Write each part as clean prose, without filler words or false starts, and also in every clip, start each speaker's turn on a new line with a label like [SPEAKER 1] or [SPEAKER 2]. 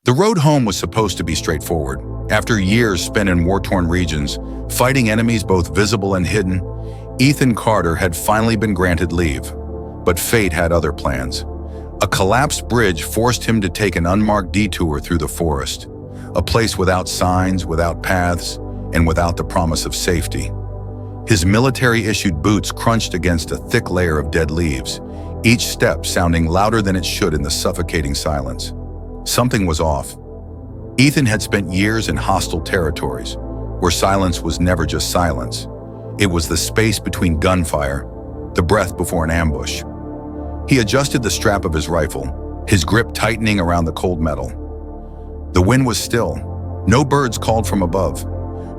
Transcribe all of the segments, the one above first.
[SPEAKER 1] The road home was supposed to be straightforward. After years spent in war-torn regions, fighting enemies both visible and hidden, Ethan Carter had finally been granted leave. But fate had other plans. A collapsed bridge forced him to take an unmarked detour through the forest, a place without signs, without paths, and without the promise of safety. His military-issued boots crunched against a thick layer of dead leaves, each step sounding louder than it should in the suffocating silence. Something was off. Ethan had spent years in hostile territories, where silence was never just silence. It was the space between gunfire, the breath before an ambush. He adjusted the strap of his rifle, his grip tightening around the cold metal. The wind was still. No birds called from above.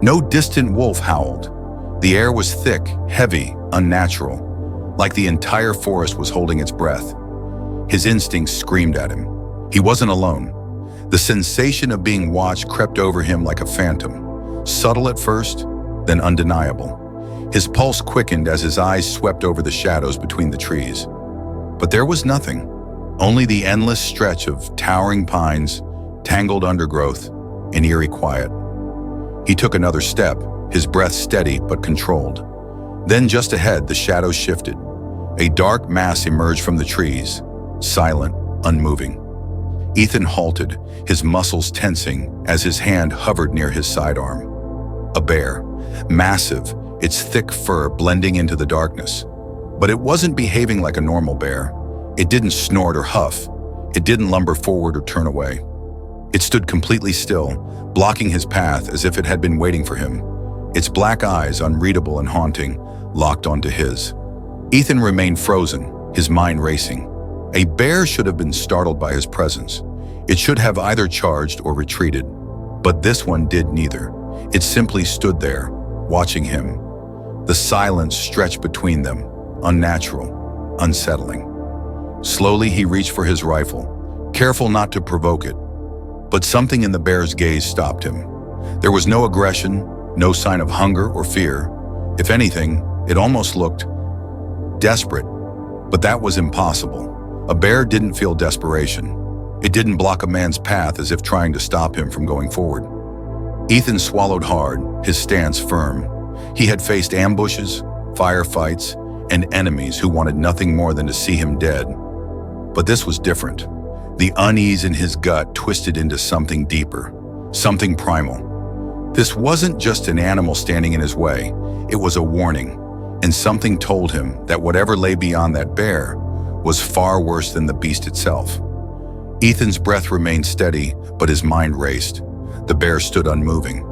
[SPEAKER 1] No distant wolf howled. The air was thick, heavy, unnatural, like the entire forest was holding its breath. His instincts screamed at him. He wasn't alone. The sensation of being watched crept over him like a phantom, subtle at first, then undeniable. His pulse quickened as his eyes swept over the shadows between the trees. But there was nothing, only the endless stretch of towering pines, tangled undergrowth, and eerie quiet. He took another step, his breath steady but controlled. Then just ahead, the shadows shifted. A dark mass emerged from the trees, silent, unmoving. Ethan halted, his muscles tensing as his hand hovered near his sidearm. A bear, massive, its thick fur blending into the darkness. But it wasn't behaving like a normal bear. It didn't snort or huff. It didn't lumber forward or turn away. It stood completely still, blocking his path as if it had been waiting for him. Its black eyes, unreadable and haunting, locked onto his. Ethan remained frozen, his mind racing. A bear should have been startled by his presence. It should have either charged or retreated. But this one did neither. It simply stood there, watching him. The silence stretched between them, unnatural, unsettling. Slowly he reached for his rifle, careful not to provoke it. But something in the bear's gaze stopped him. There was no aggression, no sign of hunger or fear. If anything, it almost looked desperate. But that was impossible. A bear didn't feel desperation. It didn't block a man's path as if trying to stop him from going forward. Ethan swallowed hard, his stance firm. He had faced ambushes, firefights, and enemies who wanted nothing more than to see him dead. But this was different. The unease in his gut twisted into something deeper, something primal. This wasn't just an animal standing in his way. It was a warning, and something told him that whatever lay beyond that bear was far worse than the beast itself. Ethan's breath remained steady, but his mind raced. The bear stood unmoving,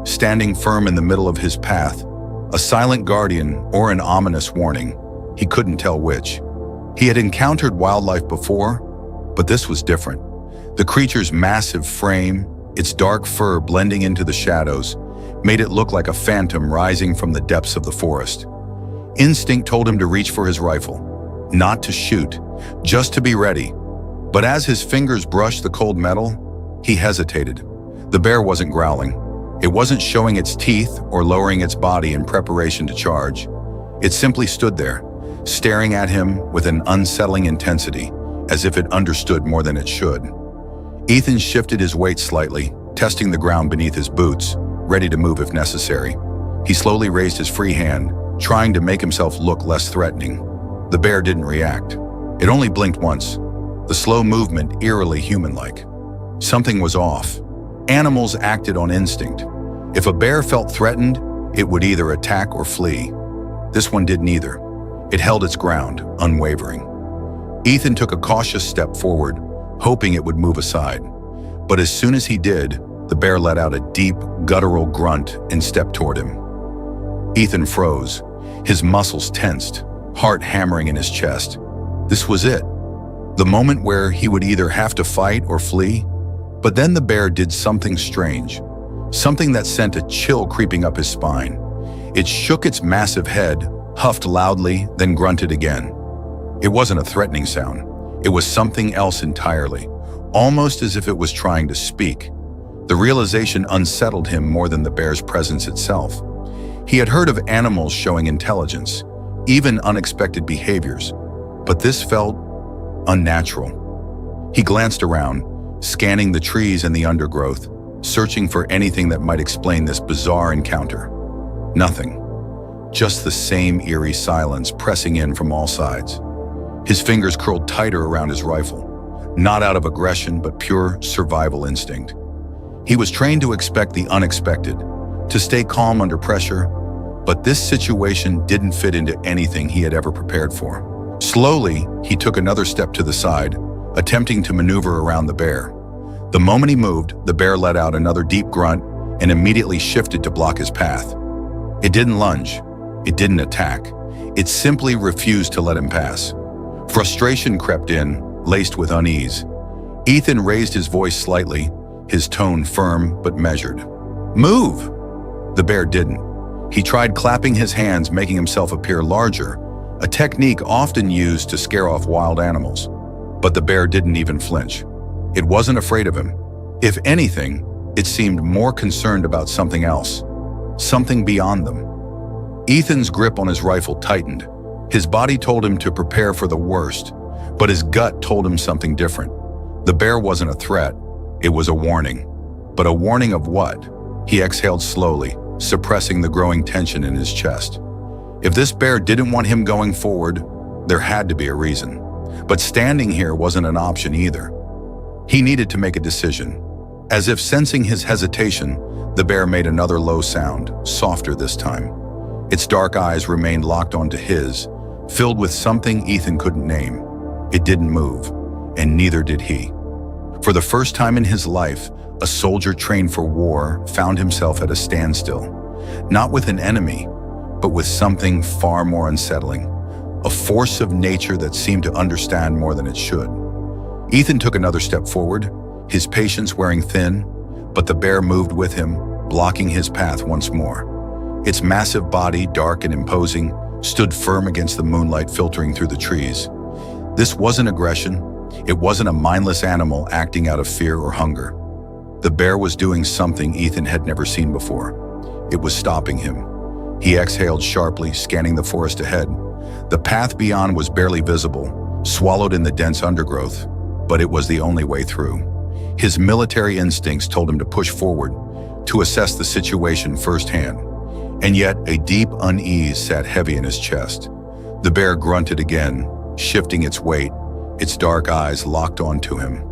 [SPEAKER 1] standing firm in the middle of his path, a silent guardian or an ominous warning. He couldn't tell which. He had encountered wildlife before, but this was different. The creature's massive frame, its dark fur blending into the shadows, made it look like a phantom rising from the depths of the forest. Instinct told him to reach for his rifle, not to shoot, just to be ready. But as his fingers brushed the cold metal, he hesitated. The bear wasn't growling. It wasn't showing its teeth or lowering its body in preparation to charge. It simply stood there, staring at him with an unsettling intensity, as if it understood more than it should. Ethan shifted his weight slightly, testing the ground beneath his boots, ready to move if necessary. He slowly raised his free hand, trying to make himself look less threatening. The bear didn't react. It only blinked once, the slow movement eerily human-like. Something was off. Animals acted on instinct. If a bear felt threatened, it would either attack or flee. This one did neither. It held its ground, unwavering. Ethan took a cautious step forward, hoping it would move aside. But as soon as he did, the bear let out a deep, guttural grunt and stepped toward him. Ethan froze, his muscles tensed, heart hammering in his chest. This was it. The moment where he would either have to fight or flee. But then the bear did something strange, something that sent a chill creeping up his spine. It shook its massive head, huffed loudly, then grunted again. It wasn't a threatening sound. It was something else entirely, almost as if it was trying to speak. The realization unsettled him more than the bear's presence itself. He had heard of animals showing intelligence, even unexpected behaviors, but this felt unnatural. He glanced around, scanning the trees and the undergrowth, searching for anything that might explain this bizarre encounter. Nothing. Just the same eerie silence pressing in from all sides. His fingers curled tighter around his rifle, not out of aggression but pure survival instinct. He was trained to expect the unexpected, to stay calm under pressure, but this situation didn't fit into anything he had ever prepared for. Slowly, he took another step to the side, attempting to maneuver around the bear. The moment he moved, the bear let out another deep grunt and immediately shifted to block his path. It didn't lunge. It didn't attack. It simply refused to let him pass. Frustration crept in, laced with unease. Ethan raised his voice slightly, his tone firm but measured. "Move!" The bear didn't. He tried clapping his hands, making himself appear larger, a technique often used to scare off wild animals. But the bear didn't even flinch. It wasn't afraid of him. If anything, it seemed more concerned about something else, something beyond them. Ethan's grip on his rifle tightened. His body told him to prepare for the worst, but his gut told him something different. The bear wasn't a threat, it was a warning. But a warning of what? He exhaled slowly, suppressing the growing tension in his chest. If this bear didn't want him going forward, there had to be a reason. But standing here wasn't an option either. He needed to make a decision. As if sensing his hesitation, the bear made another low sound, softer this time. Its dark eyes remained locked onto his, filled with something Ethan couldn't name. It didn't move, and neither did he. For the first time in his life, a soldier trained for war found himself at a standstill, not with an enemy, but with something far more unsettling, a force of nature that seemed to understand more than it should. Ethan took another step forward, his patience wearing thin, but the bear moved with him, blocking his path once more. Its massive body, dark and imposing, stood firm against the moonlight filtering through the trees. This wasn't aggression. It wasn't a mindless animal acting out of fear or hunger. The bear was doing something Ethan had never seen before. It was stopping him. He exhaled sharply, scanning the forest ahead. The path beyond was barely visible, swallowed in the dense undergrowth, but it was the only way through. His military instincts told him to push forward, to assess the situation firsthand. And yet, a deep unease sat heavy in his chest. The bear grunted again, shifting its weight, its dark eyes locked onto him.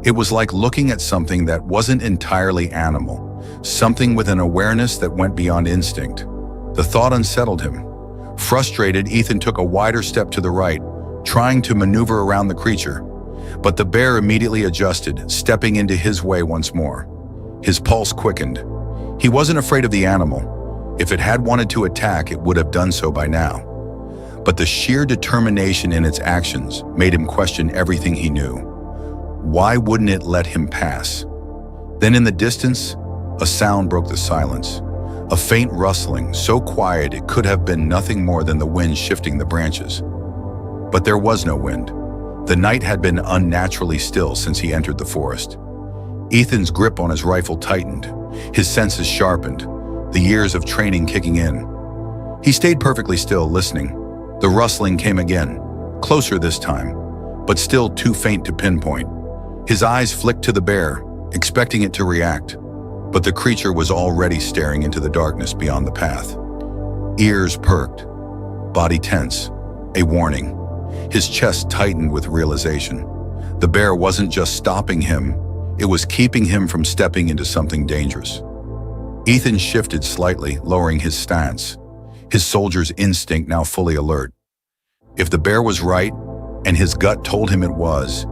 [SPEAKER 1] It was like looking at something that wasn't entirely animal, something with an awareness that went beyond instinct. The thought unsettled him. Frustrated, Ethan took a wider step to the right, trying to maneuver around the creature. But the bear immediately adjusted, stepping into his way once more. His pulse quickened. He wasn't afraid of the animal. If it had wanted to attack, it would have done so by now. But the sheer determination in its actions made him question everything he knew. Why wouldn't it let him pass? Then in the distance, a sound broke the silence. A faint rustling, so quiet it could have been nothing more than the wind shifting the branches. But there was no wind. The night had been unnaturally still since he entered the forest. Ethan's grip on his rifle tightened, his senses sharpened, the years of training kicking in. He stayed perfectly still, listening. The rustling came again, closer this time, but still too faint to pinpoint. His eyes flicked to the bear, expecting it to react, but the creature was already staring into the darkness beyond the path. Ears perked, body tense, a warning. His chest tightened with realization. The bear wasn't just stopping him, it was keeping him from stepping into something dangerous. Ethan shifted slightly, lowering his stance, his soldier's instinct now fully alert. If the bear was right, and his gut told him it was,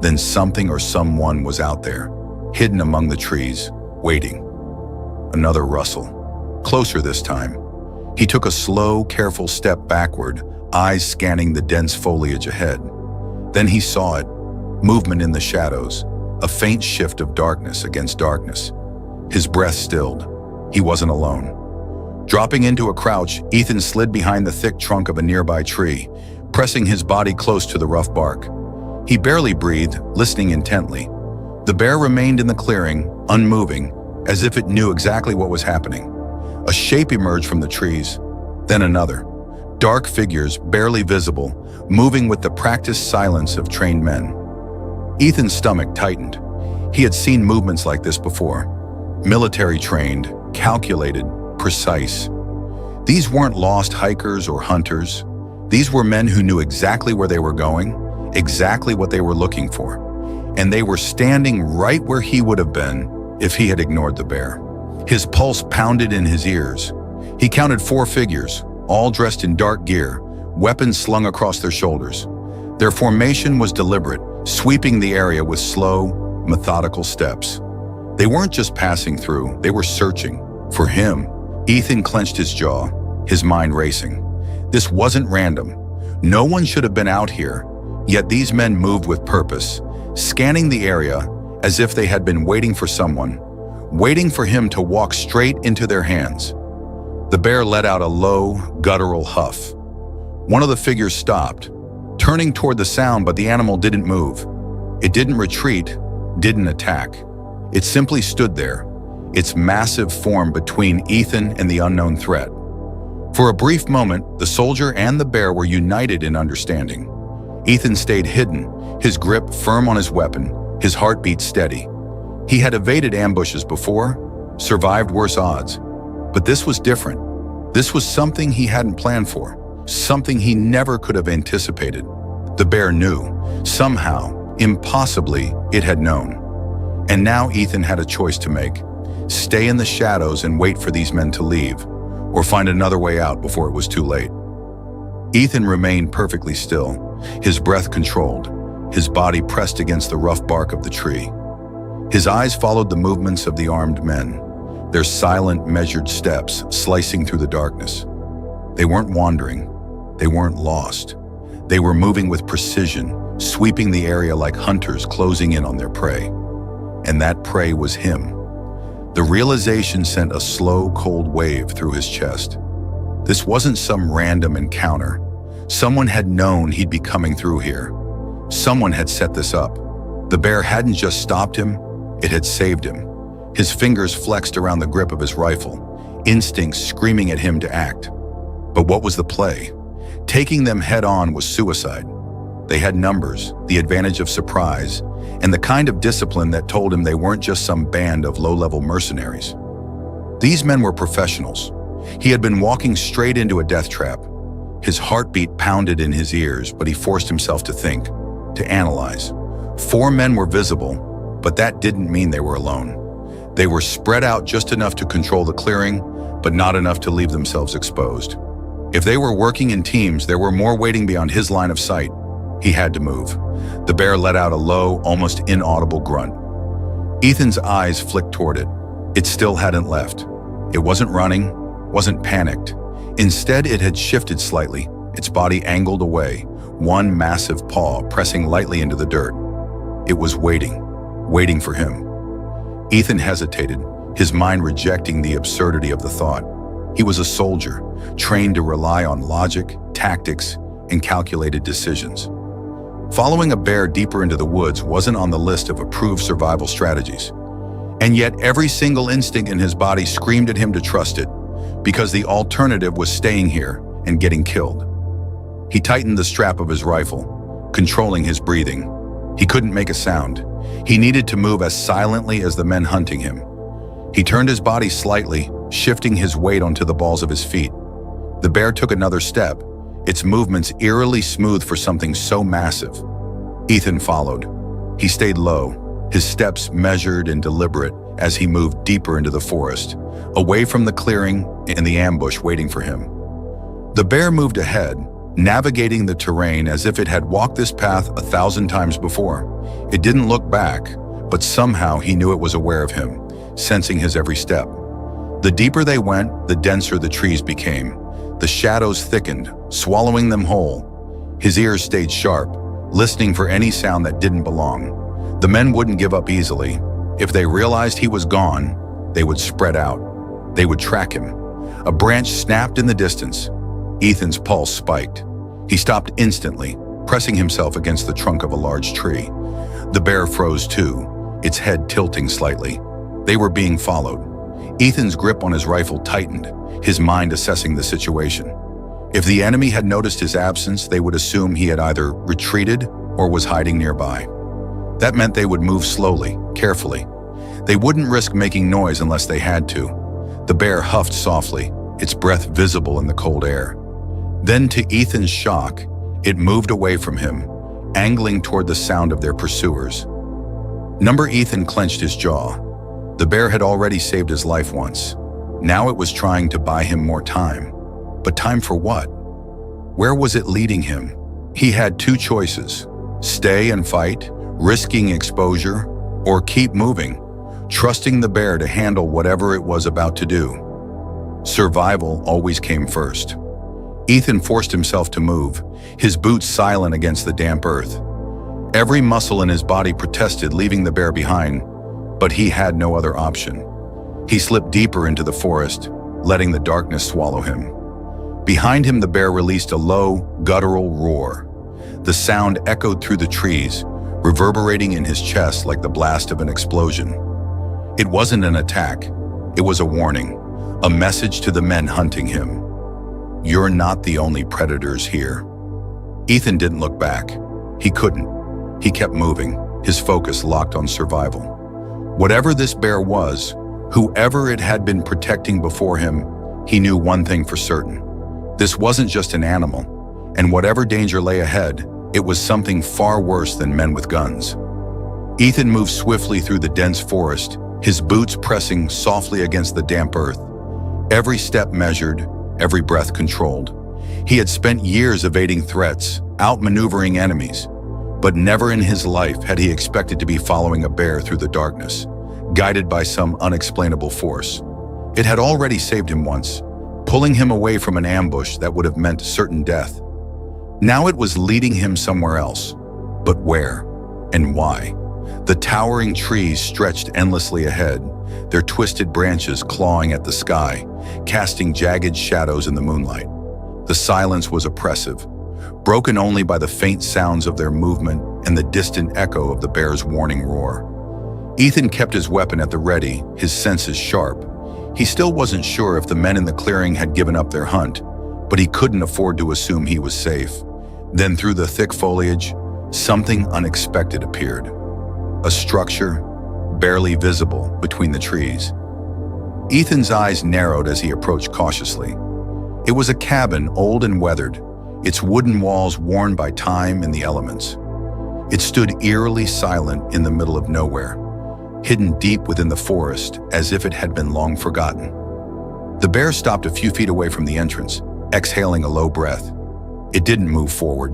[SPEAKER 1] then something or someone was out there, hidden among the trees, waiting. Another rustle, closer this time. He took a slow, careful step backward, eyes scanning the dense foliage ahead. Then he saw it, movement in the shadows, a faint shift of darkness against darkness. His breath stilled. He wasn't alone. Dropping into a crouch, Ethan slid behind the thick trunk of a nearby tree, pressing his body close to the rough bark. He barely breathed, listening intently. The bear remained in the clearing, unmoving, as if it knew exactly what was happening. A shape emerged from the trees, then another. Dark figures, barely visible, moving with the practiced silence of trained men. Ethan's stomach tightened. He had seen movements like this before. Military trained, calculated, precise. These weren't lost hikers or hunters. These were men who knew exactly where they were going, exactly what they were looking for. And they were standing right where he would have been if he had ignored the bear. His pulse pounded in his ears. He counted 4 figures, all dressed in dark gear, weapons slung across their shoulders. Their formation was deliberate, sweeping the area with slow, methodical steps. They weren't just passing through, they were searching. For him, Ethan clenched his jaw, his mind racing. This wasn't random. No one should have been out here, yet these men moved with purpose, scanning the area as if they had been waiting for someone, waiting for him to walk straight into their hands. The bear let out a low, guttural huff. One of the figures stopped, turning toward the sound, but the animal didn't move. It didn't retreat, didn't attack. It simply stood there, its massive form between Ethan and the unknown threat. For a brief moment, the soldier and the bear were united in understanding. Ethan stayed hidden, his grip firm on his weapon, his heartbeat steady. He had evaded ambushes before, survived worse odds. But this was different. This was something he hadn't planned for, something he never could have anticipated. The bear knew. Somehow, impossibly, it had known. And now Ethan had a choice to make. Stay in the shadows and wait for these men to leave, or find another way out before it was too late. Ethan remained perfectly still, his breath controlled, his body pressed against the rough bark of the tree. His eyes followed the movements of the armed men, their silent, measured steps slicing through the darkness. They weren't wandering. They weren't lost. They were moving with precision, sweeping the area like hunters closing in on their prey. And that prey was him. The realization sent a slow, cold wave through his chest. This wasn't some random encounter. Someone had known he'd be coming through here. Someone had set this up. The bear hadn't just stopped him, it had saved him. His fingers flexed around the grip of his rifle, instincts screaming at him to act. But what was the play? Taking them head-on was suicide. They had numbers, the advantage of surprise, and the kind of discipline that told him they weren't just some band of low-level mercenaries. These men were professionals. He had been walking straight into a death trap. His heartbeat pounded in his ears, but he forced himself to think, to analyze. 4 men were visible, but that didn't mean they were alone. They were spread out just enough to control the clearing, but not enough to leave themselves exposed. If they were working in teams, there were more waiting beyond his line of sight. He had to move. The bear let out a low, almost inaudible grunt. Ethan's eyes flicked toward it. It still hadn't left. It wasn't running, wasn't panicked. Instead, it had shifted slightly, its body angled away, one massive paw pressing lightly into the dirt. It was waiting for him. Ethan hesitated, his mind rejecting the absurdity of the thought. He was a soldier, trained to rely on logic, tactics, and calculated decisions. Following a bear deeper into the woods wasn't on the list of approved survival strategies. And yet every single instinct in his body screamed at him to trust it, because the alternative was staying here and getting killed. He tightened the strap of his rifle, controlling his breathing. He couldn't make a sound. He needed to move as silently as the men hunting him. He turned his body slightly, shifting his weight onto the balls of his feet. The bear took another step, its movements eerily smooth for something so massive. Ethan followed. He stayed low, his steps measured and deliberate as he moved deeper into the forest, away from the clearing and the ambush waiting for him. The bear moved ahead, navigating the terrain as if it had walked this path 1,000 times before. It didn't look back, but somehow he knew it was aware of him, sensing his every step. The deeper they went, the denser the trees became. The shadows thickened, swallowing them whole. His ears stayed sharp, listening for any sound that didn't belong. The men wouldn't give up easily. If they realized he was gone, they would spread out. They would track him. A branch snapped in the distance. Ethan's pulse spiked. He stopped instantly, pressing himself against the trunk of a large tree. The bear froze too, its head tilting slightly. They were being followed. Ethan's grip on his rifle tightened, his mind assessing the situation. If the enemy had noticed his absence, they would assume he had either retreated or was hiding nearby. That meant they would move slowly, carefully. They wouldn't risk making noise unless they had to. The bear huffed softly, its breath visible in the cold air. Then, to Ethan's shock, it moved away from him, angling toward the sound of their pursuers. Number Ethan clenched his jaw. The bear had already saved his life once. Now it was trying to buy him more time. But time for what? Where was it leading him? He had two choices: stay and fight, risking exposure, or keep moving, trusting the bear to handle whatever it was about to do. Survival always came first. Ethan forced himself to move, his boots silent against the damp earth. Every muscle in his body protested, leaving the bear behind, but he had no other option. He slipped deeper into the forest, letting the darkness swallow him. Behind him, the bear released a low, guttural roar. The sound echoed through the trees, reverberating in his chest like the blast of an explosion. It wasn't an attack. It was a warning, a message to the men hunting him. You're not the only predators here. Ethan didn't look back. He couldn't. He kept moving, his focus locked on survival. Whatever this bear was, whoever it had been protecting before him, he knew one thing for certain. This wasn't just an animal, and whatever danger lay ahead, it was something far worse than men with guns. Ethan moved swiftly through the dense forest, his boots pressing softly against the damp earth. Every step measured, every breath controlled. He had spent years evading threats, outmaneuvering enemies, but never in his life had he expected to be following a bear through the darkness, guided by some unexplainable force. It had already saved him once, pulling him away from an ambush that would have meant certain death. Now it was leading him somewhere else. But where? And why? The towering trees stretched endlessly ahead, their twisted branches clawing at the sky, casting jagged shadows in the moonlight. The silence was oppressive, broken only by the faint sounds of their movement and the distant echo of the bear's warning roar. Ethan kept his weapon at the ready, his senses sharp. He still wasn't sure if the men in the clearing had given up their hunt, but he couldn't afford to assume he was safe. Then through the thick foliage, something unexpected appeared. A structure, barely visible between the trees. Ethan's eyes narrowed as he approached cautiously. It was a cabin, old and weathered, its wooden walls worn by time and the elements. It stood eerily silent in the middle of nowhere, hidden deep within the forest as if it had been long forgotten. The bear stopped a few feet away from the entrance, exhaling a low breath. It didn't move forward.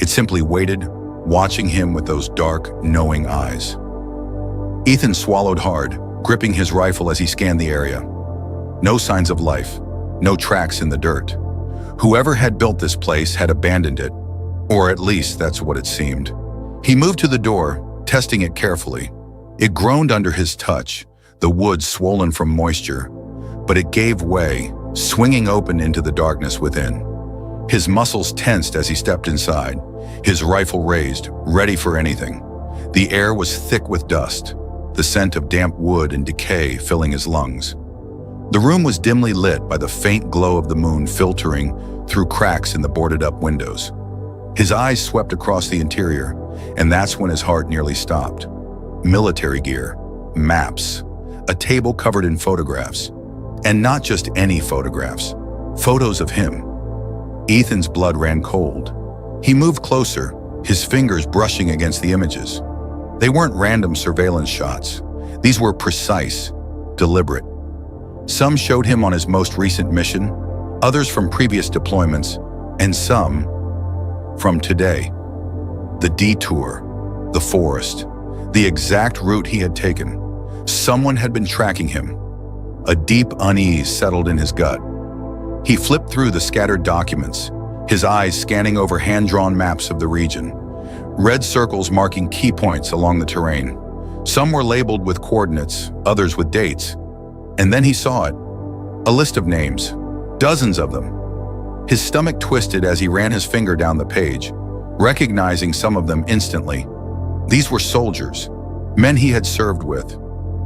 [SPEAKER 1] It simply waited, watching him with those dark, knowing eyes. Ethan swallowed hard, gripping his rifle as he scanned the area. No signs of life, no tracks in the dirt. Whoever had built this place had abandoned it, or at least that's what it seemed. He moved to the door, testing it carefully. It groaned under his touch, the wood swollen from moisture, but it gave way, swinging open into the darkness within. His muscles tensed as he stepped inside, his rifle raised, ready for anything. The air was thick with dust, the scent of damp wood and decay filling his lungs. The room was dimly lit by the faint glow of the moon filtering through cracks in the boarded-up windows. His eyes swept across the interior, and that's when his heart nearly stopped. Military gear, maps, a table covered in photographs. And not just any photographs, photos of him. Ethan's blood ran cold. He moved closer, his fingers brushing against the images. They weren't random surveillance shots. These were precise, deliberate. Some showed him on his most recent mission, others from previous deployments, and some from today. The detour, the forest, the exact route he had taken. Someone had been tracking him. A deep unease settled in his gut. He flipped through the scattered documents, his eyes scanning over hand-drawn maps of the region. Red circles marking key points along the terrain. Some were labeled with coordinates, others with dates. And then he saw it. A list of names, dozens of them. His stomach twisted as he ran his finger down the page, recognizing some of them instantly. These were soldiers, men he had served with,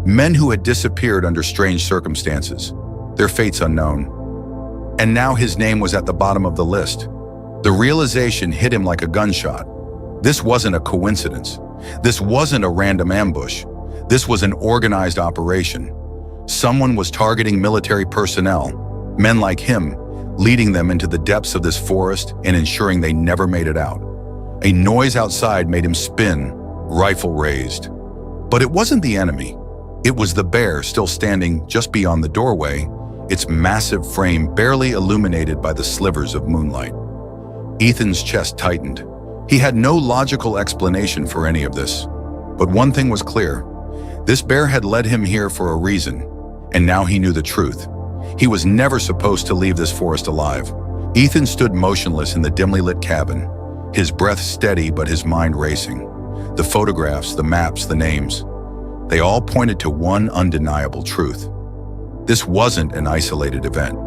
[SPEAKER 1] men who had disappeared under strange circumstances, their fates unknown. And now his name was at the bottom of the list. The realization hit him like a gunshot. This wasn't a coincidence. This wasn't a random ambush. This was an organized operation. Someone was targeting military personnel, men like him, leading them into the depths of this forest and ensuring they never made it out. A noise outside made him spin, rifle raised. But it wasn't the enemy. It was the bear still standing just beyond the doorway, its massive frame barely illuminated by the slivers of moonlight. Ethan's chest tightened. He had no logical explanation for any of this. But one thing was clear. This bear had led him here for a reason, and now he knew the truth. He was never supposed to leave this forest alive. Ethan stood motionless in the dimly lit cabin, his breath steady but his mind racing. The photographs, the maps, the names, they all pointed to one undeniable truth. This wasn't an isolated event.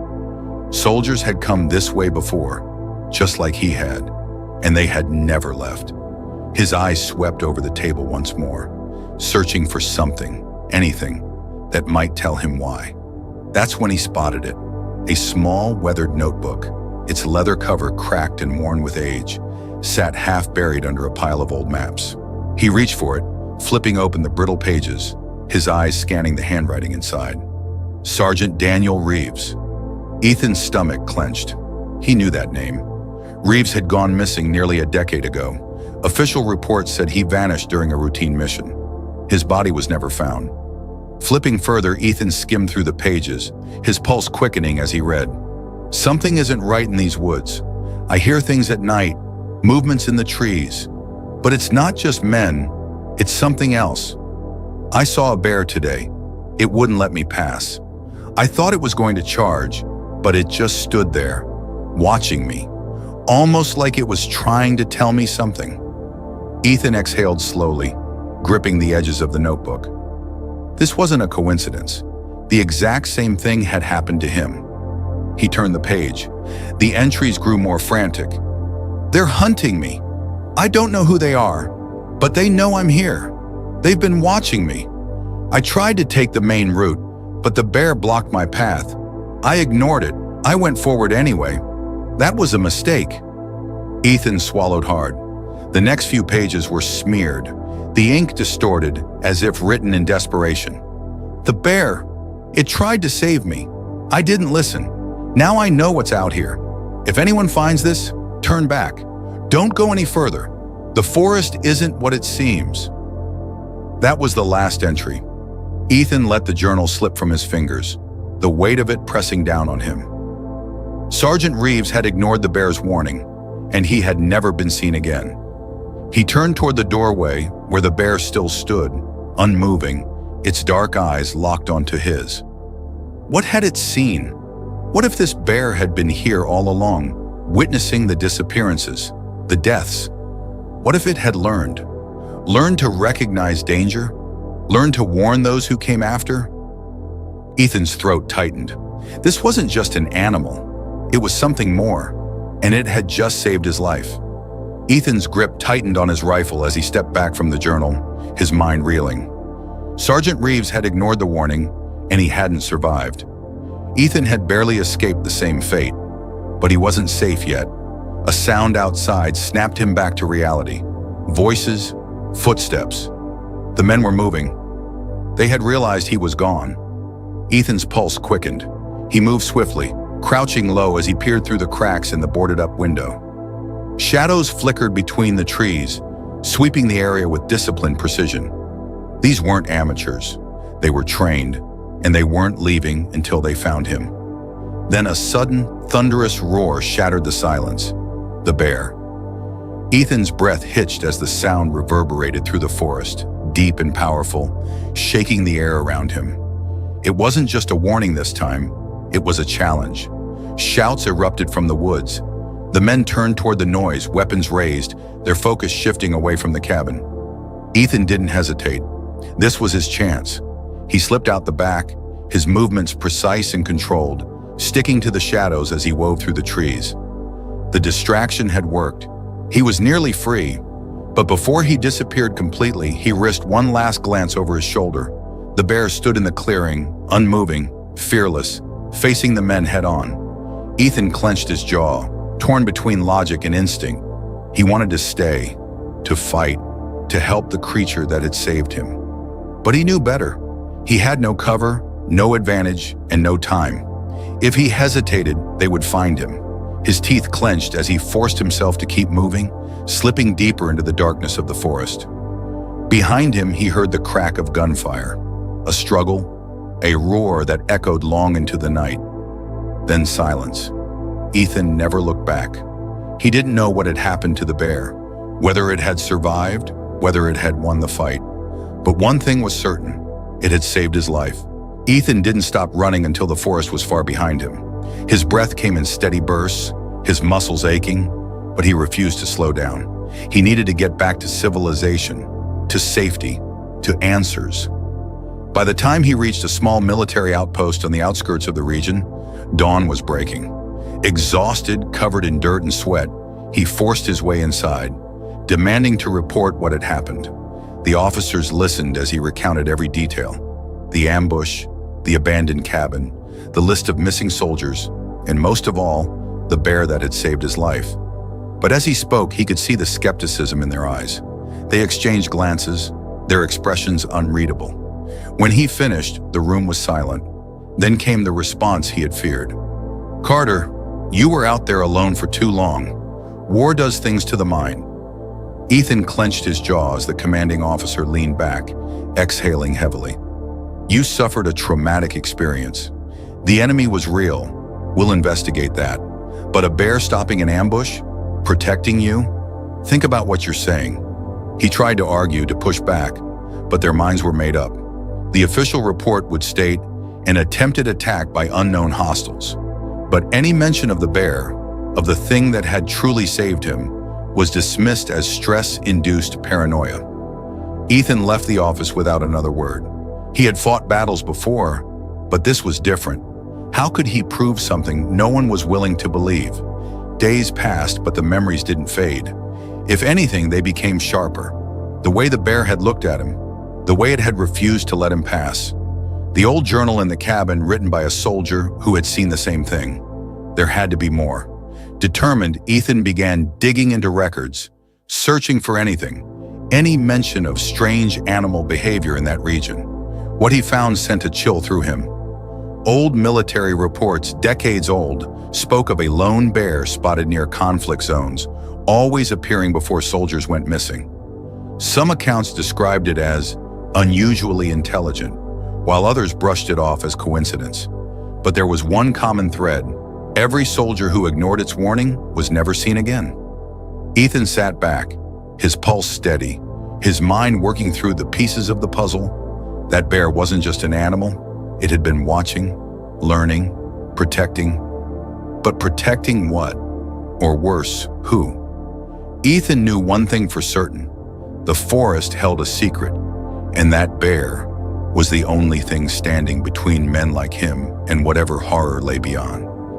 [SPEAKER 1] Soldiers had come this way before, just like he had, and they had never left. His eyes swept over the table once more, searching for something, anything, that might tell him why. That's when he spotted it, a small, weathered notebook, its leather cover cracked and worn with age, sat half buried under a pile of old maps. He reached for it, flipping open the brittle pages, his eyes scanning the handwriting inside. Sergeant Daniel Reeves. Ethan's stomach clenched. He knew that name. Reeves had gone missing nearly a decade ago. Official reports said he vanished during a routine mission. His body was never found. Flipping further, Ethan skimmed through the pages, his pulse quickening as he read. Something isn't right in these woods. I hear things at night, movements in the trees. But it's not just men, it's something else. I saw a bear today. It wouldn't let me pass. I thought it was going to charge, but it just stood there, watching me, almost like it was trying to tell me something. Ethan exhaled slowly, gripping the edges of the notebook. This wasn't a coincidence. The exact same thing had happened to him. He turned the page. The entries grew more frantic. They're hunting me. I don't know who they are, but they know I'm here. They've been watching me. I tried to take the main route, but the bear blocked my path. I ignored it. I went forward anyway. That was a mistake. Ethan swallowed hard. The next few pages were smeared, the ink distorted as if written in desperation. The bear, it tried to save me. I didn't listen. Now I know what's out here. If anyone finds this, turn back. Don't go any further. The forest isn't what it seems. That was the last entry. Ethan let the journal slip from his fingers, the weight of it pressing down on him. Sergeant Reeves had ignored the bear's warning, and he had never been seen again. He turned toward the doorway where the bear still stood, unmoving, its dark eyes locked onto his. What had it seen? What if this bear had been here all along, witnessing the disappearances, the deaths? What if it had learned to recognize danger, learned to warn those who came after? Ethan's throat tightened. This wasn't just an animal, it was something more, and it had just saved his life. Ethan's grip tightened on his rifle as he stepped back from the journal, his mind reeling. Sergeant Reeves had ignored the warning, and he hadn't survived. Ethan had barely escaped the same fate, but he wasn't safe yet. A sound outside snapped him back to reality. Voices, footsteps. The men were moving. They had realized he was gone. Ethan's pulse quickened. He moved swiftly, crouching low as he peered through the cracks in the boarded-up window. Shadows flickered between the trees, sweeping the area with disciplined precision. These weren't amateurs. They were trained, and they weren't leaving until they found him. Then a sudden, thunderous roar shattered the silence. The bear. Ethan's breath hitched as the sound reverberated through the forest, deep and powerful, shaking the air around him. It wasn't just a warning this time, it was a challenge. Shouts erupted from the woods. The men turned toward the noise, weapons raised, their focus shifting away from the cabin. Ethan didn't hesitate. This was his chance. He slipped out the back, his movements precise and controlled, sticking to the shadows as he wove through the trees. The distraction had worked. He was nearly free, but before he disappeared completely, he risked one last glance over his shoulder. The bear stood in the clearing, unmoving, fearless, facing the men head-on. Ethan clenched his jaw, torn between logic and instinct. He wanted to stay, to fight, to help the creature that had saved him. But he knew better. He had no cover, no advantage, and no time. If he hesitated, they would find him. His teeth clenched as he forced himself to keep moving, slipping deeper into the darkness of the forest. Behind him, he heard the crack of gunfire, a struggle, a roar that echoed long into the night. Then silence. Ethan never looked back. He didn't know what had happened to the bear, whether it had survived, whether it had won the fight. But one thing was certain, it had saved his life. Ethan didn't stop running until the forest was far behind him. His breath came in steady bursts, his muscles aching, but he refused to slow down. He needed to get back to civilization, to safety, to answers. By the time he reached a small military outpost on the outskirts of the region, dawn was breaking. Exhausted, covered in dirt and sweat, he forced his way inside, demanding to report what had happened. The officers listened as he recounted every detail: the ambush, the abandoned cabin, the list of missing soldiers, and most of all, the bear that had saved his life. But as he spoke, he could see the skepticism in their eyes. They exchanged glances, their expressions unreadable. When he finished, the room was silent. Then came the response he had feared. "Carter, you were out there alone for too long. War does things to the mind." Ethan clenched his jaw as the commanding officer leaned back, exhaling heavily. "You suffered a traumatic experience. The enemy was real. We'll investigate that. But a bear stopping an ambush? Protecting you? Think about what you're saying." He tried to argue, to push back, but their minds were made up. The official report would state an attempted attack by unknown hostiles. But any mention of the bear, of the thing that had truly saved him, was dismissed as stress-induced paranoia. Ethan left the office without another word. He had fought battles before, but this was different. How could he prove something no one was willing to believe? Days passed, but the memories didn't fade. If anything, they became sharper. The way the bear had looked at him, the way it had refused to let him pass. The old journal in the cabin written by a soldier who had seen the same thing. There had to be more. Determined, Ethan began digging into records, searching for anything, any mention of strange animal behavior in that region. What he found sent a chill through him. Old military reports, decades old, spoke of a lone bear spotted near conflict zones, always appearing before soldiers went missing. Some accounts described it as unusually intelligent, while others brushed it off as coincidence. But there was one common thread. Every soldier who ignored its warning was never seen again. Ethan sat back, his pulse steady, his mind working through the pieces of the puzzle. That bear wasn't just an animal. It had been watching, learning, protecting. But protecting what? Or worse, who? Ethan knew one thing for certain. The forest held a secret, and that bear was the only thing standing between men like him and whatever horror lay beyond.